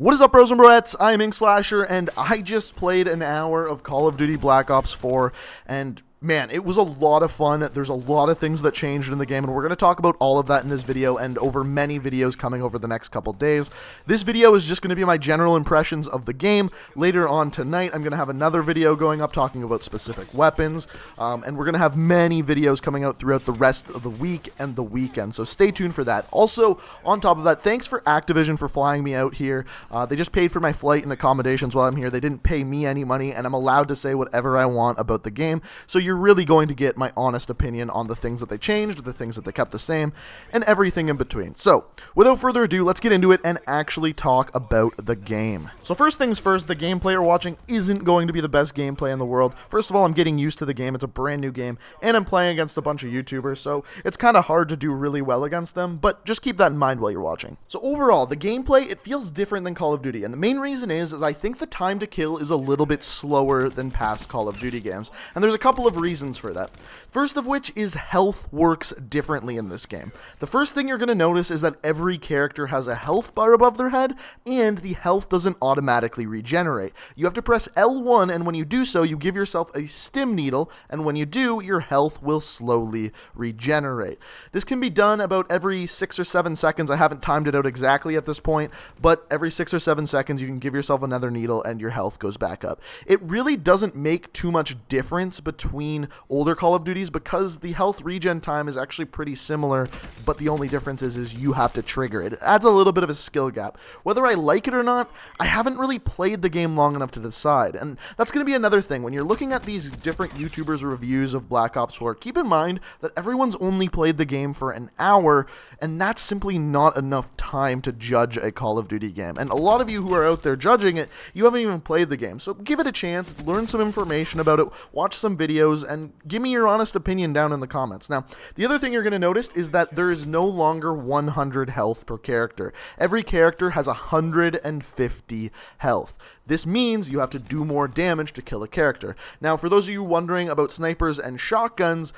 What is up, bros and broettes? I'm Inkslasher, and I just played an hour of Call of Duty Black Ops 4, and man, it was a lot of fun. There's a lot of things that changed in the game, and we're going to talk about all of that in this video and over many videos coming over the next couple days. This video is just going to be my general impressions of the game. Later on tonight, I'm going to have another video going up talking about specific weapons, and we're going to have many videos coming out throughout the rest of the week and the weekend, so stay tuned for that. Also, on top of that, thanks for Activision for flying me out here. They just paid for my flight and accommodations while I'm here. They didn't pay me any money, and I'm allowed to say whatever I want about the game, so you're really going to get my honest opinion on the things that they changed, the things that they kept the same, and everything in between. So, without further ado, let's get into it and actually talk about the game. So first things first, the gameplay you're watching isn't going to be the best gameplay in the world. First of all, I'm getting used to the game. It's a brand new game, and I'm playing against a bunch of YouTubers, so it's kind of hard to do really well against them, but just keep that in mind while you're watching. So overall, the gameplay, it feels different than Call of Duty, and the main reason is I think the time to kill is a little bit slower than past Call of Duty games, and there's a couple of reasons for that. First of which is health works differently in this game. The first thing you're going to notice is that every character has a health bar above their head, and the health doesn't automatically regenerate. You have to press L1, and when you do so, you give yourself a stim needle, and when you do, your health will slowly regenerate. This can be done about every 6 or 7 seconds. I haven't timed it out exactly at this point, but every 6 or 7 seconds, you can give yourself another needle, and your health goes back up. It really doesn't make too much difference between older Call of Duties because the health regen time is actually pretty similar, but the only difference is you have to trigger it. It adds a little bit of a skill gap. Whether I like it or not, I haven't really played the game long enough to decide, and that's going to be another thing. When you're looking at these different YouTubers' reviews of Black Ops 4, keep in mind that everyone's only played the game for an hour, and that's simply not enough time to judge a Call of Duty game. And a lot of you who are out there judging it, you haven't even played the game, so give it a chance, learn some information about it, watch some videos, and give me your honest opinion down in the comments. Now, the other thing you're going to notice is that there is no longer 100 health per character. Every character has 150 health. This means you have to do more damage to kill a character. Now, for those of you wondering about snipers and shotguns,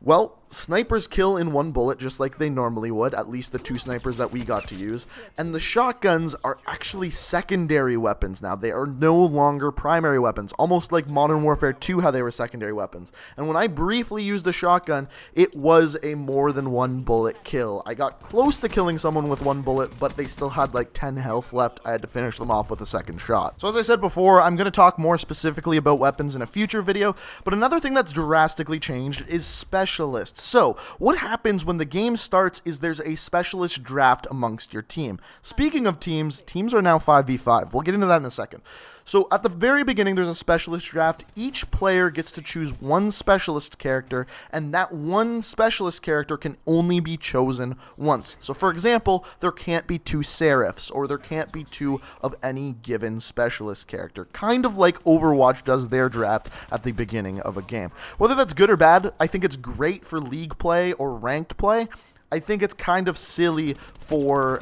well, snipers kill in one bullet just like they normally would, at least the 2 snipers that we got to use, and the shotguns are actually secondary weapons now. They are no longer primary weapons, almost like Modern Warfare 2 how they were secondary weapons. And when I briefly used a shotgun, it was a more than 1 bullet kill. I got close to killing someone with 1 bullet, but they still had like 10 health left. I had to finish them off with a second shot. So as I said before, I'm going to talk more specifically about weapons in a future video, but another thing that's drastically changed is specialists. So, what happens when the game starts is there's a specialist draft amongst your team. Speaking of teams are now 5v5. We'll get into that in a second. So, at the very beginning, there's a specialist draft. Each player gets to choose one specialist character, and that one specialist character can only be chosen once. So, for example, there can't be 2 Seraphs, or there can't be 2 of any given specialist character. Kind of like Overwatch does their draft at the beginning of a game. Whether that's good or bad, I think it's great for league play or ranked play. I think it's kind of silly for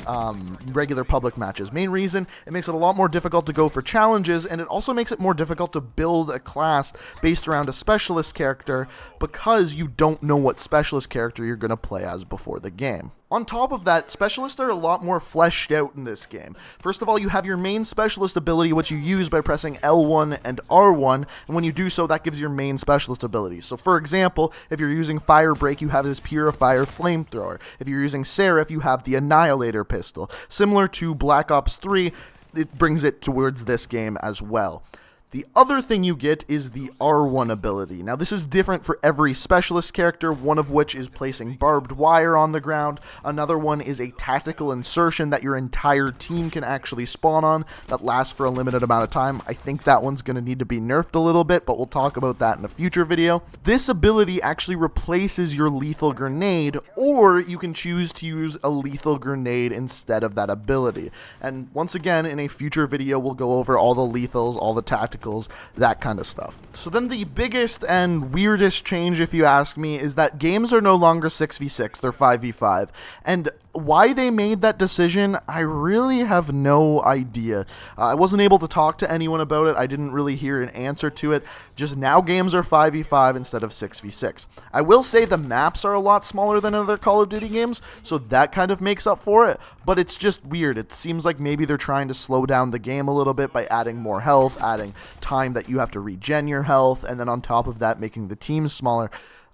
regular public matches. Main reason, it makes it a lot more difficult to go for challenges, and it also makes it more difficult to build a class based around a specialist character because you don't know what specialist character you're going to play as before the game. On top of that, specialists are a lot more fleshed out in this game. First of all, you have your main specialist ability, which you use by pressing L1 and R1, and when you do so, that gives your main specialist ability. So for example, if you're using Fire Break, you have this Purifier Flamethrower. If you're using Seraph, you have the Annihilator Pistol. Similar to Black Ops 3, it brings it towards this game as well. The other thing you get is the R1 ability. Now, this is different for every specialist character, one of which is placing barbed wire on the ground. Another one is a tactical insertion that your entire team can actually spawn on that lasts for a limited amount of time. I think that one's going to need to be nerfed a little bit, but we'll talk about that in a future video. This ability actually replaces your lethal grenade, or you can choose to use a lethal grenade instead of that ability. And once again, in a future video, we'll go over all the lethals, all the tacticals, that kind of stuff. So then the biggest and weirdest change, if you ask me, is that games are no longer 6v6, they're 5v5. And Why they made that decision, I really have no idea. I wasn't able to talk to anyone about it. I didn't really hear an answer to it. Just now games are 5v5 instead of 6v6. I will say the maps are a lot smaller than other Call of Duty games, so that kind of makes up for it. But it's just weird. It seems like maybe they're trying to slow down the game a little bit by adding more health, adding time that you have to regen your health, and then on top of that making the teams smaller.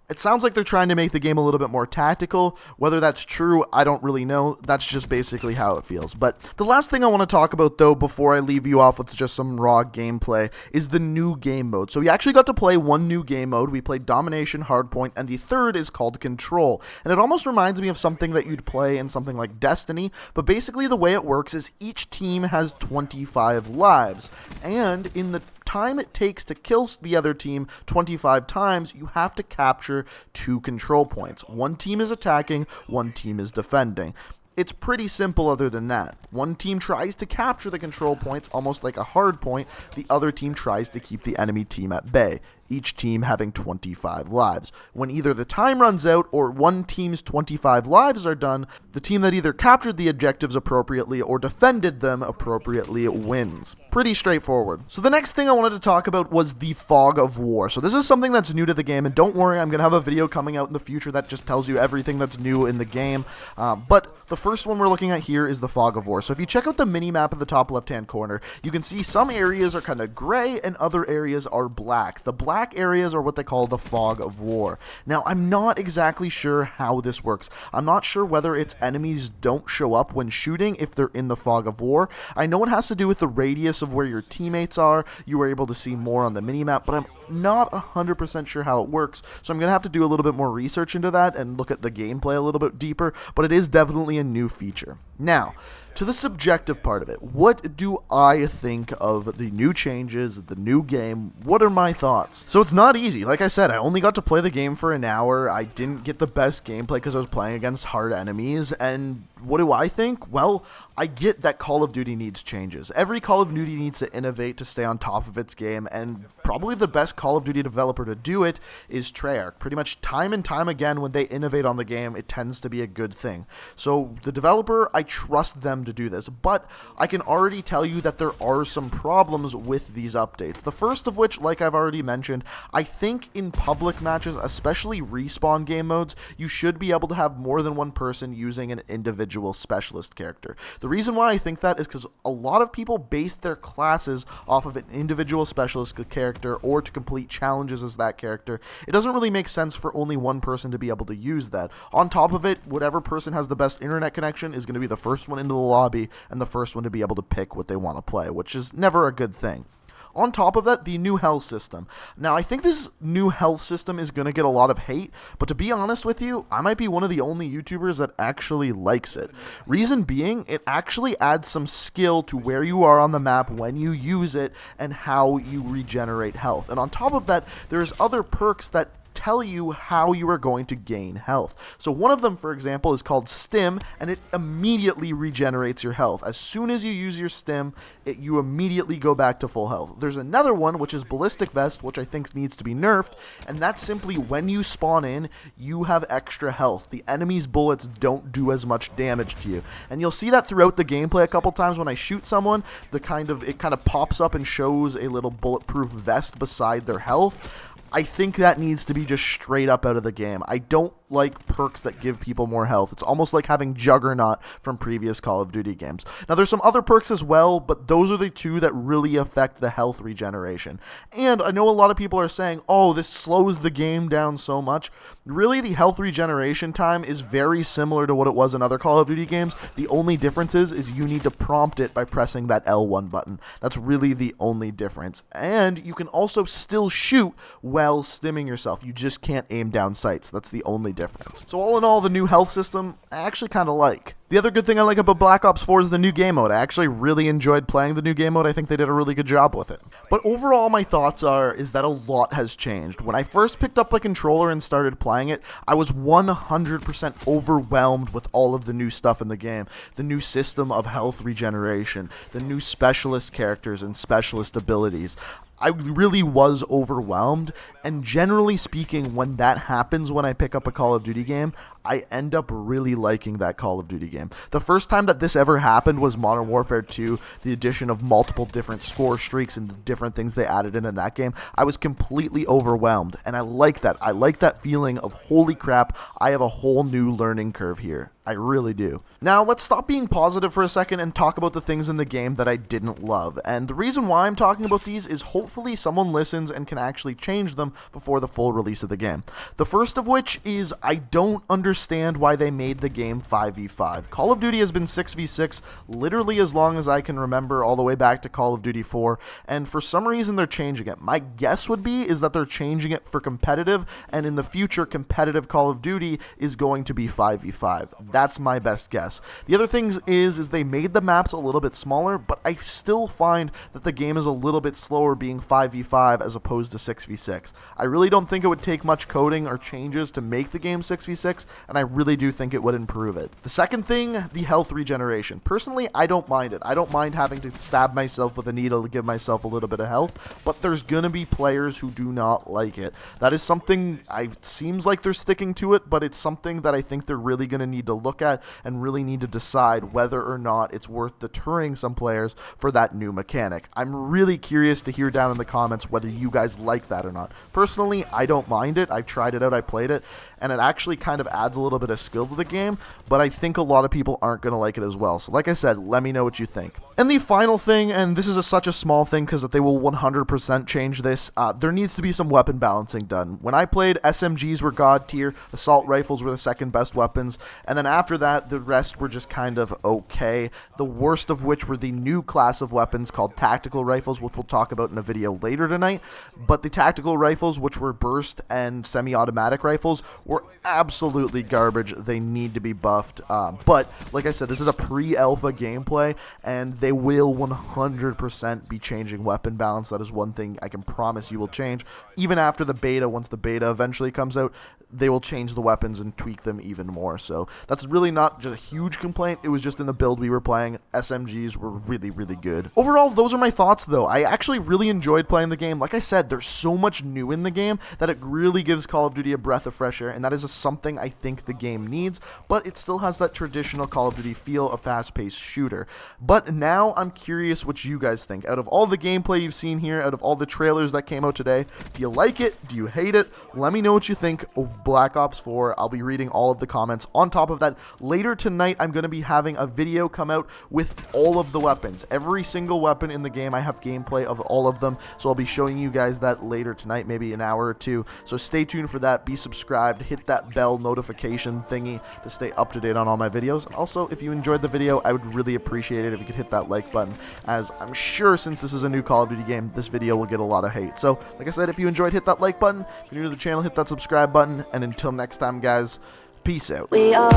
It sounds like they're trying to make the game a little bit more tactical. Whether that's true, I don't really know. That's just basically how it feels. But the last thing I want to talk about, though, before I leave you off with just some raw gameplay, is the new game mode. So we actually got to play one new game mode. We played Domination, Hardpoint, and the third is called Control. And it almost reminds me of something that you'd play in something like Destiny. But basically the way it works is each team has 25 lives. And in the time it takes to kill the other team 25 times, you have to capture 2 control points. One team is attacking, one team is defending. It's pretty simple other than that. One team tries to capture the control points almost like a hard point. The other team tries to keep the enemy team at bay, each team having 25 lives. When either the time runs out or one team's 25 lives are done, the team that either captured the objectives appropriately or defended them appropriately wins. Pretty straightforward. So the next thing I wanted to talk about was the Fog of War. So this is something that's new to the game, and don't worry, I'm going to have a video coming out in the future that just tells you everything that's new in the game. But the first one we're looking at here is the Fog of War. So if you check out the mini-map in the top left-hand corner, you can see some areas are kind of gray and other areas are black. The black areas are what they call the Fog of War. Now, I'm not exactly sure how this works. I'm not sure whether it's enemies don't show up when shooting if they're in the Fog of War. I know it has to do with the radius of where your teammates are. You were able to see more on the minimap, but I'm not 100% sure how it works, so I'm going to have to do a little bit more research into that and look at the gameplay a little bit deeper, but it is definitely a new feature. Now, to the subjective part of it, what do I think of the new changes, the new game? What are my thoughts? So it's not easy. Like I said, I only got to play the game for an hour. I didn't get the best gameplay because I was playing against hard enemies, and what do I think? Well, I get that Call of Duty needs changes. Every Call of Duty needs to innovate to stay on top of its game, and probably the best Call of Duty developer to do it is Treyarch. Pretty much time and time again, when they innovate on the game, it tends to be a good thing. So the developer, I trust them to do this, but I can already tell you that there are some problems with these updates. The first of which, like I've already mentioned, I think in public matches, especially respawn game modes, you should be able to have more than one person using an individual specialist character. The reason why I think that is because a lot of people base their classes off of an individual specialist character or to complete challenges as that character. It doesn't really make sense for only one person to be able to use that. On top of it, whatever person has the best internet connection is going to be the first one into the lobby and the first one to be able to pick what they want to play, which is never a good thing. On top of that, the new health system. Now, I think this new health system is going to get a lot of hate, but to be honest with you, I might be one of the only YouTubers that actually likes it. Reason being, it actually adds some skill to where you are on the map when you use it and how you regenerate health. And on top of that, there's other perks that tell you how you are going to gain health. So one of them, for example, is called Stim, and it immediately regenerates your health. As soon as you use your Stim, you immediately go back to full health. There's another one, which is Ballistic Vest, which I think needs to be nerfed, and that's simply when you spawn in, you have extra health. The enemy's bullets don't do as much damage to you. And you'll see that throughout the gameplay a couple times when I shoot someone, it kind of pops up and shows a little bulletproof vest beside their health. I think that needs to be just straight up out of the game. I don't like perks that give people more health. It's almost like having Juggernaut from previous Call of Duty games. Now, there's some other perks as well, but those are the two that really affect the health regeneration. And I know a lot of people are saying, oh, this slows the game down so much. Really, the health regeneration time is very similar to what it was in other Call of Duty games. The only difference is you need to prompt it by pressing that L1 button. That's really the only difference. And you can also still shoot while stimming yourself. You just can't aim down sights. That's the only difference. So all in all, the new health system, I actually kind of like. The other good thing I like about Black Ops 4 is the new game mode. I actually really enjoyed playing the new game mode. I think they did a really good job with it. But overall, my thoughts is that a lot has changed. When I first picked up the controller and started playing it, I was 100% overwhelmed with all of the new stuff in the game. The new system of health regeneration, the new specialist characters and specialist abilities. I really was overwhelmed, and generally speaking, when that happens when I pick up a Call of Duty game, I end up really liking that Call of Duty game. The first time that this ever happened was Modern Warfare 2, the addition of multiple different score streaks and the different things they added in that game. I was completely overwhelmed, and I like that. I like that feeling of, holy crap, I have a whole new learning curve here. I really do. Now, let's stop being positive for a second and talk about the things in the game that I didn't love. And the reason why I'm talking about these is hopefully someone listens and can actually change them before the full release of the game. The first of which is I don't understand why they made the game 5v5. Call of Duty has been 6v6 literally as long as I can remember, all the way back to Call of Duty 4, and for some reason they're changing it. My guess would be is that they're changing it for competitive, and in the future, competitive Call of Duty is going to be 5v5. That's my best guess. The other thing is they made the maps a little bit smaller, but I still find that the game is a little bit slower being 5v5 as opposed to 6v6. I really don't think it would take much coding or changes to make the game 6v6, and I really do think it would improve it. The second thing, the health regeneration. Personally, I don't mind it. I don't mind having to stab myself with a needle to give myself a little bit of health, but there's gonna be players who do not like it. That is something, it seems like they're sticking to it, but it's something that I think they're really gonna need to look at and really need to decide whether or not it's worth deterring some players for that new mechanic. I'm really curious to hear down in the comments whether you guys like that or not. Personally, I don't mind it. I've tried it out, I played it, and it actually kind of adds a little bit of skill to the game, but I think a lot of people aren't going to like it as well. So like I said, let me know what you think. And the final thing, and this is such a small thing because they will 100% change this, there needs to be some weapon balancing done. When I played, SMGs were god tier, assault rifles were the second best weapons, and then after that, the rest were just kind of okay. The worst of which were the new class of weapons called tactical rifles, which we'll talk about in a video later tonight. But the tactical rifles, which were burst and semi-automatic rifles, were absolutely garbage. They need to be buffed. But like I said, this is a pre-alpha gameplay, and they will 100% be changing weapon balance. That is one thing I can promise you will change. Even after the beta, once the beta eventually comes out, they will change the weapons and tweak them even more. So that's really not just a huge complaint. It was just in the build we were playing, SMGs were really, really good. Overall, those are my thoughts, though. I actually really enjoyed playing the game. Like I said, there's so much new in the game that it really gives Call of Duty a breath of fresh air, and that is something I think the game needs, but it still has that traditional Call of Duty feel, a fast-paced shooter. But now I'm curious what you guys think. Out of all the gameplay you've seen here, out of all the trailers that came out today, do you like it? Do you hate it? Let me know what you think of Black Ops 4. I'll be reading all of the comments. On top of that, later tonight, I'm going to be having a video come out with all of the weapons. Every single weapon in the game, I have gameplay of all of them, so I'll be showing you guys that later tonight, maybe an hour or two. So stay tuned for that. Be subscribed. Hit that bell notification thingy to stay up to date on all my videos. Also, if you enjoyed the video, I would really appreciate it if you could hit that like button, as I'm sure since this is a new Call of Duty game, this video will get a lot of hate. So, like I said, if you enjoyed, hit that like button. If you're new to the channel, hit that subscribe button. And until next time, guys, peace out. We are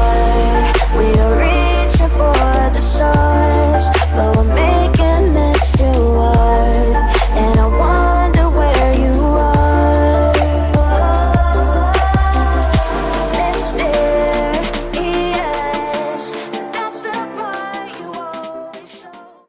reaching for the stars, but we're making